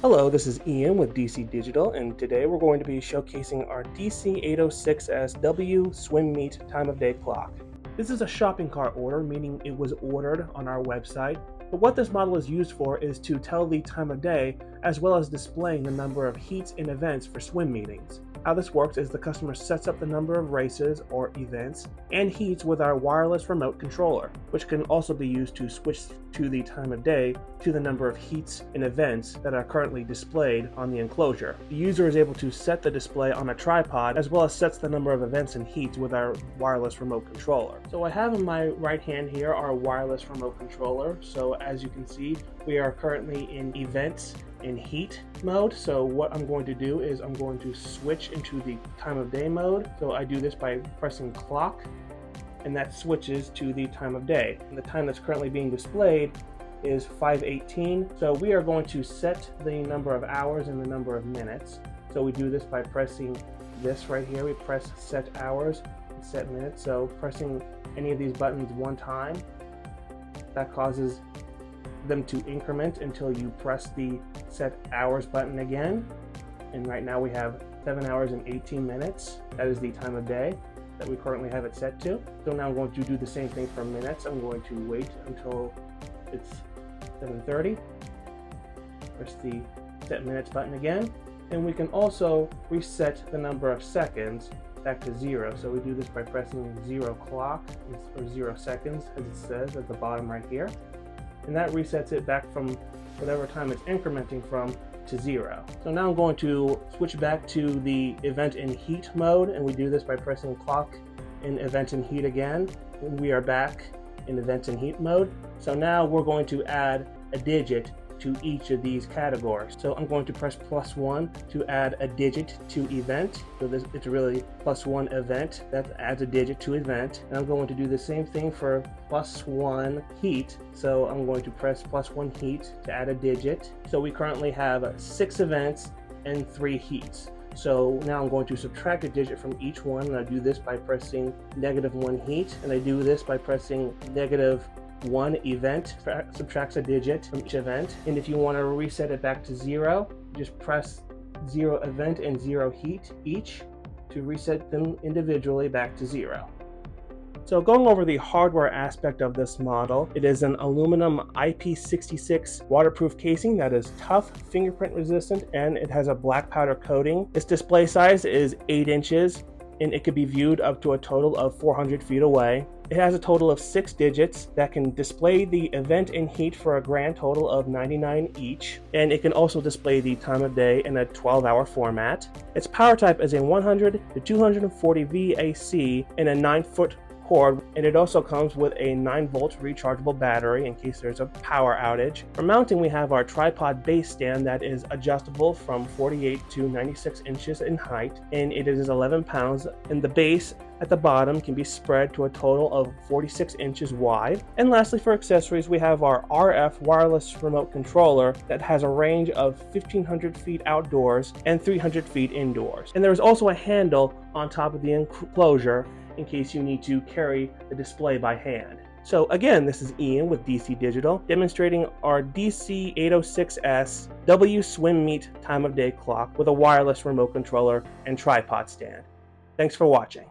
Hello, this is Ian with DC Digital, and today we're going to be showcasing our DC-806S-W-Swim-Meet time of day clock. This is a shopping cart order, meaning it was ordered on our website, but what this model is used for is to tell the time of day as well as displaying the number of heats and events for swim meetings. How this works is the customer sets up the number of races or events and heats with our wireless remote controller, which can also be used to switch to the time of day to the number of heats and events that are currently displayed on the enclosure. The user is able to set the display on a tripod as well as sets the number of events and heats with our wireless remote controller. So I have in my right hand here our wireless remote controller. So as you can see, we are currently in events in heat mode. So what I'm going to do is I'm going to switch into the time of day mode. So I do this by pressing clock, and that switches to the time of day. And the time that's currently being displayed is 5:18. So we are going to set the number of hours and the number of minutes. So we do this by pressing this right here. We press set hours and set minutes. So pressing any of these buttons one time, that causes them to increment until you press the set hours button again. And right now we have 7 hours and 18 minutes. That is the time of day that we currently have it set to. So now I'm going to do the same thing for minutes. I'm going to wait until it's 7:30. Press the set minutes button again. And we can also reset the number of seconds back to 0. So we do this by pressing 0 clock or 0 seconds, as it says at the bottom right here. And that resets it back from whatever time it's incrementing from to 0. So now I'm going to switch back to the event in heat mode, and we do this by pressing clock in event in heat again, and we are back in event in heat mode. So now we're going to add a digit to each of these categories. So I'm going to press +1 to add a digit to event. So it's really +1 event. That adds a digit to event. And I'm going to do the same thing for +1 heat. So I'm going to press +1 heat to add a digit. So we currently have 6 events and 3 heats. So now I'm going to subtract a digit from each one, and I do this by pressing -1 heat, and I do this by pressing -1 event, subtracts a digit from each event. And if you want to reset it back to 0, just press 0 event and 0 heat each to reset them individually back to 0. So going over the hardware aspect of this model, it is an aluminum IP66 waterproof casing that is tough, fingerprint resistant, and it has a black powder coating. Its display size is 8 inches, and it could be viewed up to a total of 400 feet away. It has a total of 6 digits that can display the event and heat for a grand total of 99 each, and it can also display the time of day in a 12-hour format. Its power type is a 100 to 240 VAC and a 9-foot cord, and it also comes with a 9-volt rechargeable battery in case there's a power outage. For mounting, we have our tripod base stand that is adjustable from 48 to 96 inches in height, and it is 11 pounds, and the base at the bottom can be spread to a total of 46 inches wide. And lastly, for accessories, we have our RF wireless remote controller that has a range of 1,500 feet outdoors and 300 feet indoors. And there's also a handle on top of the enclosure in case you need to carry the display by hand. So again, this is Ian with DC Digital, demonstrating our DC-806S-W-Swim-Meet time of day clock with a wireless remote controller and tripod stand. Thanks for watching.